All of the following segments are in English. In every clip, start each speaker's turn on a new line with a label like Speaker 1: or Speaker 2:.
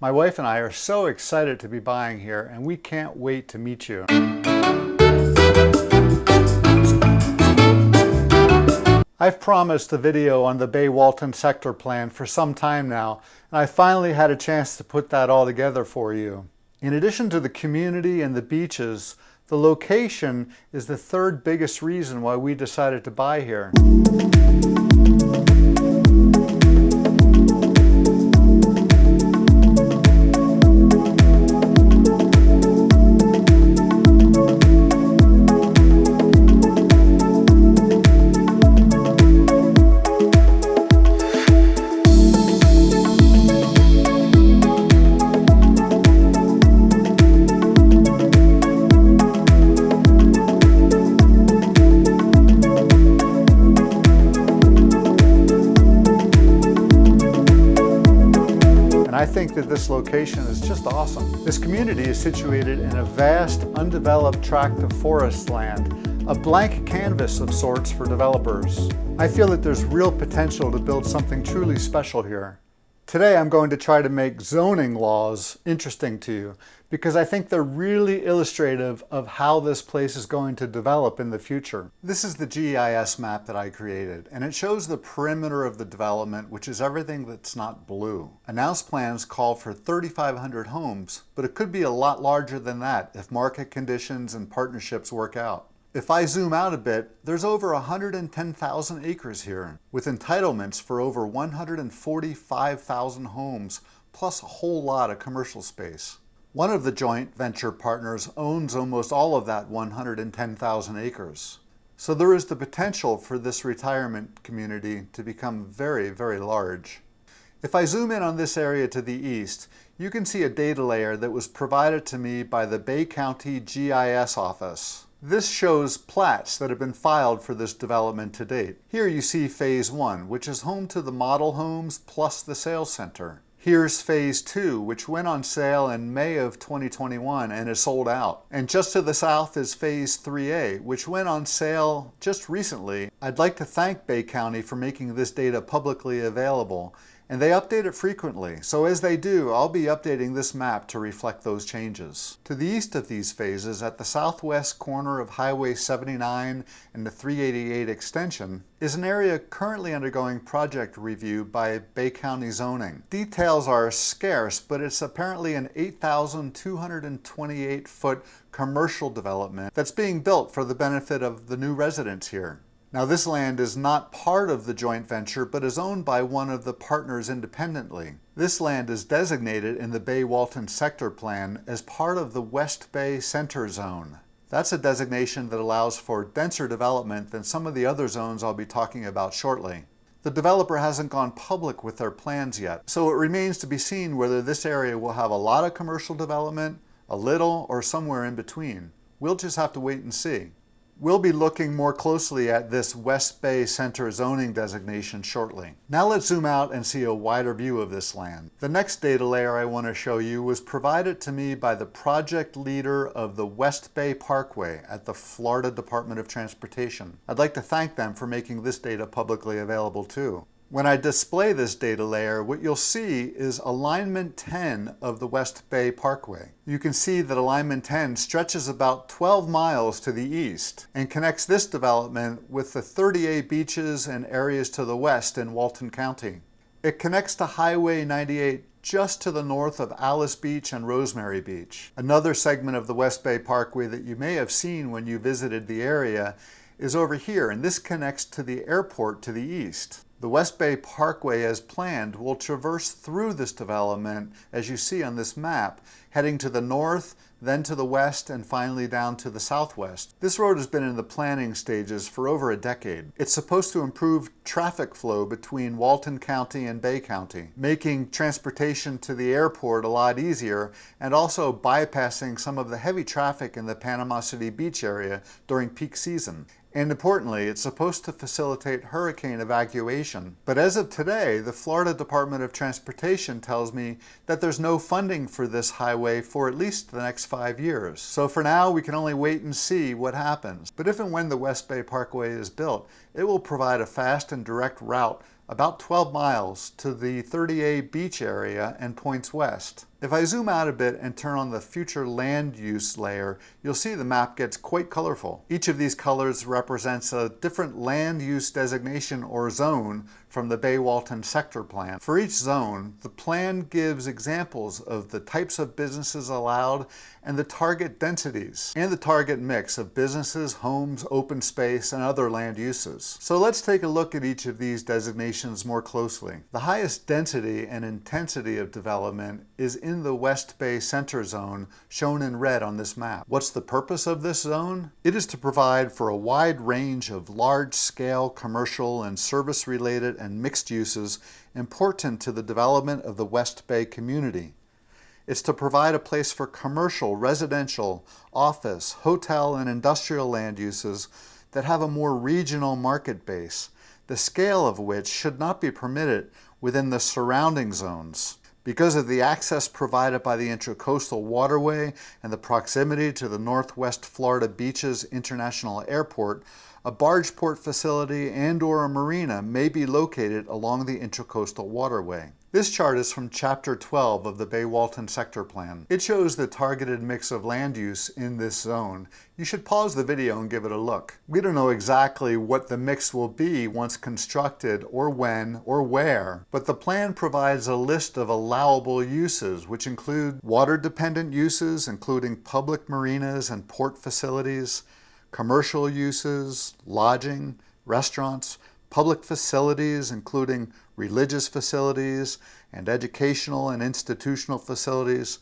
Speaker 1: My wife and I are so excited to be buying here, and we can't wait to meet you. I've promised a video on the Bay Walton Sector Plan for some time now, and I finally had a chance to put that all together for you. In addition to the community and the beaches, the location is the third biggest reason why we decided to buy here. I think that this location is just awesome. This community is situated in a vast, undeveloped tract of forest land, a blank canvas of sorts for developers. I feel that there's real potential to build something truly special here. Today I'm going to try to make zoning laws interesting to you because I think they're really illustrative of how this place is going to develop in the future. This is the GIS map that I created, and it shows the perimeter of the development, which is everything that's not blue. Announced plans call for 3,500 homes, but it could be a lot larger than that if market conditions and partnerships work out. If I zoom out a bit, there's over 110,000 acres here, with entitlements for over 145,000 homes, plus a whole lot of commercial space. One of the joint venture partners owns almost all of that 110,000 acres. So there is the potential for this retirement community to become very, very large. If I zoom in on this area to the east, you can see a data layer that was provided to me by the Bay County GIS office. This shows plats that have been filed for this development to date. Here you see Phase 1, which is home to the model homes plus the sales center. Here's Phase 2, which went on sale in May of 2021 and is sold out. And just to the south is Phase 3A, which went on sale just recently. I'd like to thank Bay County for making this data publicly available, and they update it frequently. So as they do, I'll be updating this map to reflect those changes. To the east of these phases, at the southwest corner of Highway 79 and the 388 extension, is an area currently undergoing project review by Bay County zoning. Details are scarce, but it's apparently an 8,228-foot commercial development that's being built for the benefit of the new residents here. Now, this land is not part of the joint venture, but is owned by one of the partners independently. This land is designated in the Bay Walton Sector Plan as part of the West Bay Center Zone. That's a designation that allows for denser development than some of the other zones I'll be talking about shortly. The developer hasn't gone public with their plans yet, so it remains to be seen whether this area will have a lot of commercial development, a little, or somewhere in between. We'll just have to wait and see. We'll be looking more closely at this West Bay Center zoning designation shortly. Now let's zoom out and see a wider view of this land. The next data layer I want to show you was provided to me by the project leader of the West Bay Parkway at the Florida Department of Transportation. I'd like to thank them for making this data publicly available too. When I display this data layer, what you'll see is alignment 10 of the West Bay Parkway. You can see that alignment 10 stretches about 12 miles to the east and connects this development with the 38 beaches and areas to the west in Walton County. It connects to Highway 98 just to the north of Alice Beach and Rosemary Beach. Another segment of the West Bay Parkway that you may have seen when you visited the area is over here, and this connects to the airport to the east. The West Bay Parkway, as planned, will traverse through this development, as you see on this map, heading to the north, then to the west, and finally down to the southwest. This road has been in the planning stages for over a decade. It's supposed to improve traffic flow between Walton County and Bay County, making transportation to the airport a lot easier, and also bypassing some of the heavy traffic in the Panama City Beach area during peak season. And importantly, it's supposed to facilitate hurricane evacuation. But as of today, the Florida Department of Transportation tells me that there's no funding for this highway for at least the next 5 years. So for now, we can only wait and see what happens. But if and when the West Bay Parkway is built, it will provide a fast and direct route about 12 miles to the 38 beach area and points west. If I zoom out a bit and turn on the future land use layer, you'll see the map gets quite colorful. Each of these colors represents a different land use designation or zone from the Bay Walton Sector Plan. For each zone, the plan gives examples of the types of businesses allowed and the target densities and the target mix of businesses, homes, open space, and other land uses. So let's take a look at each of these designations more closely. The highest density and intensity of development is in the West Bay Center zone, shown in red on this map. What's the purpose of this zone? It is to provide for a wide range of large-scale commercial and service-related and mixed uses important to the development of the West Bay community. It's to provide a place for commercial, residential, office, hotel, and industrial land uses that have a more regional market base, the scale of which should not be permitted within the surrounding zones. Because of the access provided by the Intracoastal Waterway and the proximity to the Northwest Florida Beaches International Airport, a barge port facility and/or a marina may be located along the Intracoastal Waterway. This chart is from Chapter 12 of the Bay Walton Sector Plan. It shows the targeted mix of land use in this zone. You should pause the video and give it a look. We don't know exactly what the mix will be once constructed, or when, or where, but the plan provides a list of allowable uses, which include water-dependent uses, including public marinas and port facilities, commercial uses, lodging, restaurants, public facilities, including religious facilities and educational and institutional facilities.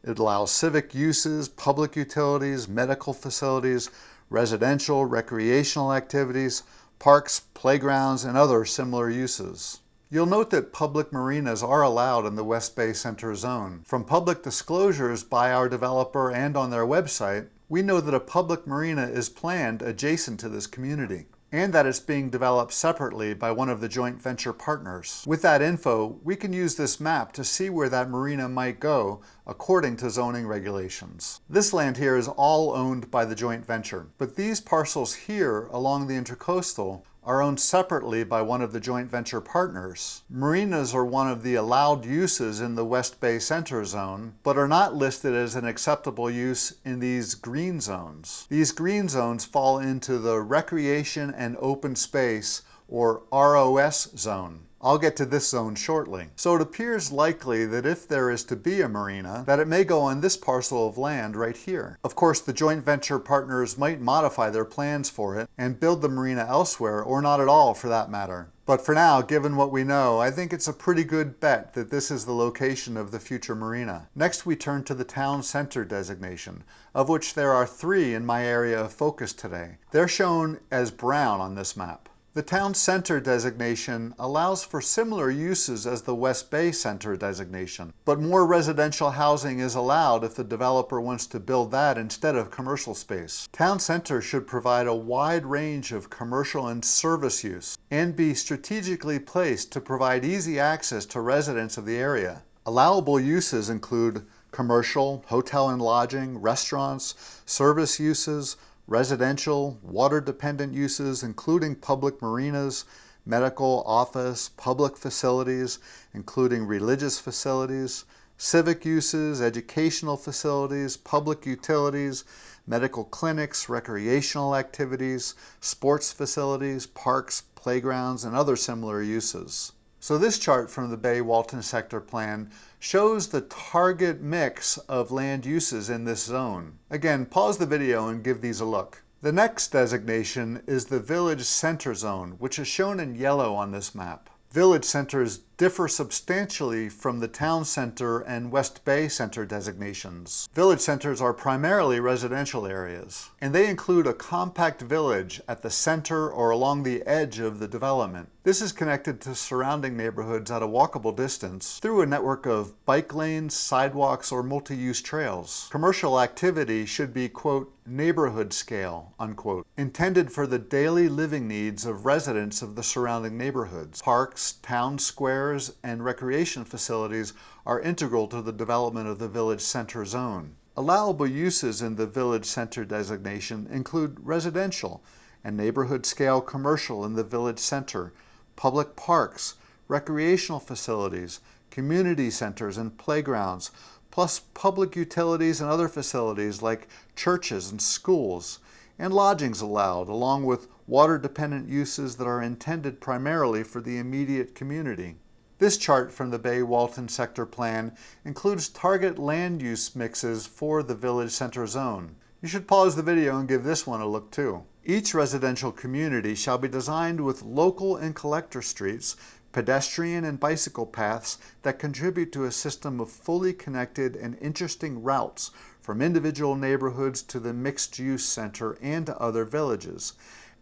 Speaker 1: It allows civic uses, public utilities, medical facilities, residential, recreational activities, parks, playgrounds, and other similar uses. You'll note that public marinas are allowed in the West Bay Center zone. From public disclosures by our developer and on their website, we know that a public marina is planned adjacent to this community, and that it's being developed separately by one of the joint venture partners. With that info, we can use this map to see where that marina might go according to zoning regulations. This land here is all owned by the joint venture, but these parcels here along the Intracoastal are owned separately by one of the joint venture partners. Marinas are one of the allowed uses in the West Bay Center zone, but are not listed as an acceptable use in these green zones. These green zones fall into the Recreation and Open Space, or ROS zone. I'll get to this zone shortly. So it appears likely that if there is to be a marina, that it may go on this parcel of land right here. Of course, the joint venture partners might modify their plans for it and build the marina elsewhere, or not at all for that matter. But for now, given what we know, I think it's a pretty good bet that this is the location of the future marina. Next, we turn to the town center designation, of which there are 3 in my area of focus today. They're shown as brown on this map. The town center designation allows for similar uses as the West Bay Center designation, but more residential housing is allowed if the developer wants to build that instead of commercial space. Town center should provide a wide range of commercial and service use and be strategically placed to provide easy access to residents of the area. Allowable uses include commercial, hotel and lodging, restaurants, service uses, residential, water-dependent uses, including public marinas, medical, office, public facilities, including religious facilities, civic uses, educational facilities, public utilities, medical clinics, recreational activities, sports facilities, parks, playgrounds, and other similar uses. So this chart from the Bay Walton Sector Plan shows the target mix of land uses in this zone. Again, pause the video and give these a look. The next designation is the Village Center Zone, which is shown in yellow on this map. Village centers differ substantially from the Town Center and West Bay Center designations. Village centers are primarily residential areas, and they include a compact village at the center or along the edge of the development. This is connected to surrounding neighborhoods at a walkable distance through a network of bike lanes, sidewalks, or multi-use trails. Commercial activity should be, quote, neighborhood scale, unquote, intended for the daily living needs of residents of the surrounding neighborhoods. Parks, town squares, and recreation facilities are integral to the development of the Village Center Zone. Allowable uses in the Village Center designation include residential and neighborhood scale commercial in the Village Center, public parks, recreational facilities, community centers and playgrounds, plus public utilities and other facilities like churches and schools, and lodgings allowed, along with water-dependent uses that are intended primarily for the immediate community. This chart from the Bay Walton Sector Plan includes target land use mixes for the village center zone. You should pause the video and give this one a look too. Each residential community shall be designed with local and collector streets, pedestrian and bicycle paths that contribute to a system of fully connected and interesting routes from individual neighborhoods to the mixed-use center and to other villages.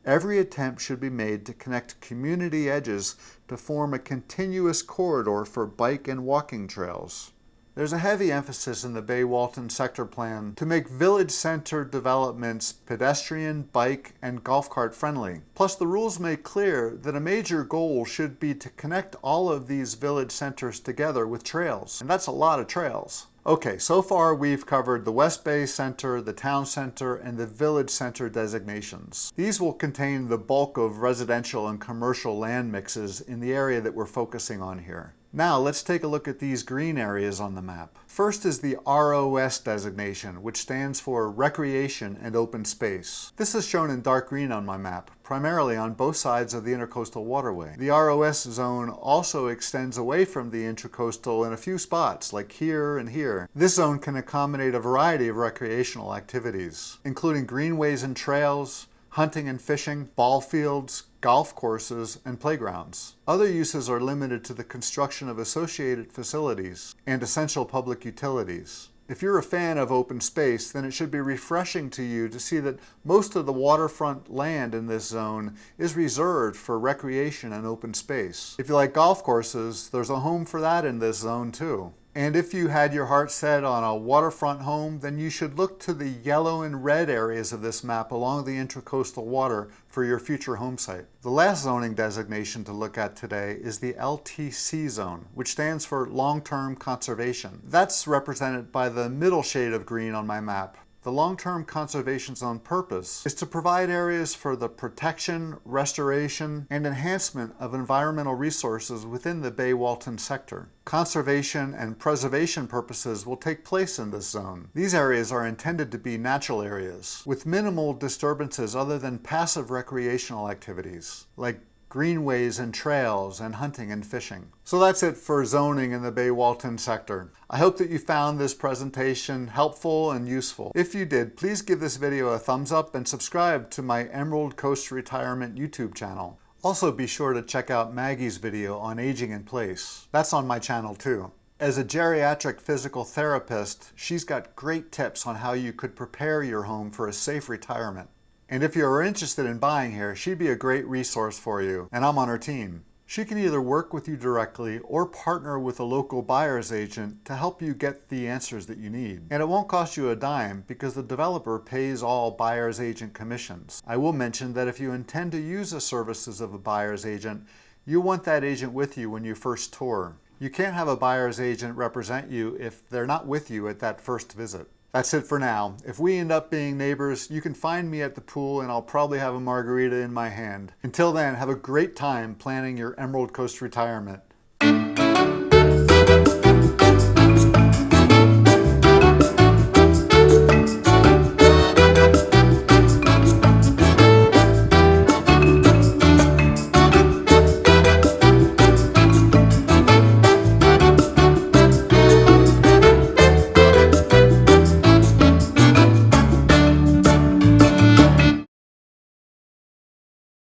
Speaker 1: Every attempt should be made to connect community edges to form a continuous corridor for bike and walking trails. There's a heavy emphasis in the Bay Walton Sector Plan to make village center developments pedestrian, bike, and golf cart friendly. Plus, the rules make clear that a major goal should be to connect all of these village centers together with trails, and that's a lot of trails. Okay, so far we've covered the West Bay Center, the Town Center, and the Village Center designations. These will contain the bulk of residential and commercial land mixes in the area that we're focusing on here. Now let's take a look at these green areas on the map. First is the ROS designation, which stands for Recreation and Open Space. This is shown in dark green on my map, primarily on both sides of the Intercoastal Waterway. The ROS zone also extends away from the Intracoastal in a few spots, like here and here. This zone can accommodate a variety of recreational activities, including greenways and trails, hunting and fishing, ball fields, golf courses, and playgrounds. Other uses are limited to the construction of associated facilities and essential public utilities. If you're a fan of open space, then it should be refreshing to you to see that most of the waterfront land in this zone is reserved for recreation and open space. If you like golf courses, there's a home for that in this zone too. And if you had your heart set on a waterfront home, then you should look to the yellow and red areas of this map along the intracoastal water for your future home site. The last zoning designation to look at today is the LTC zone, which stands for long-term conservation. That's represented by the middle shade of green on my map. The long-term conservation zone purpose is to provide areas for the protection, restoration, and enhancement of environmental resources within the Bay Walton sector. Conservation and preservation purposes will take place in this zone. These areas are intended to be natural areas, with minimal disturbances other than passive recreational activities, like greenways and trails, and hunting and fishing. So that's it for zoning in the Bay Walton sector. I hope that you found this presentation helpful and useful. If you did, please give this video a thumbs up and subscribe to my Emerald Coast Retirement YouTube channel. Also be sure to check out Maggie's video on aging in place. That's on my channel too. As a geriatric physical therapist, she's got great tips on how you could prepare your home for a safe retirement. And if you're interested in buying here, she'd be a great resource for you, and I'm on her team. She can either work with you directly or partner with a local buyer's agent to help you get the answers that you need. And it won't cost you a dime because the developer pays all buyer's agent commissions. I will mention that if you intend to use the services of a buyer's agent, you want that agent with you when you first tour. You can't have a buyer's agent represent you if they're not with you at that first visit. That's it for now. If we end up being neighbors, you can find me at the pool and I'll probably have a margarita in my hand. Until then, have a great time planning your Emerald Coast retirement.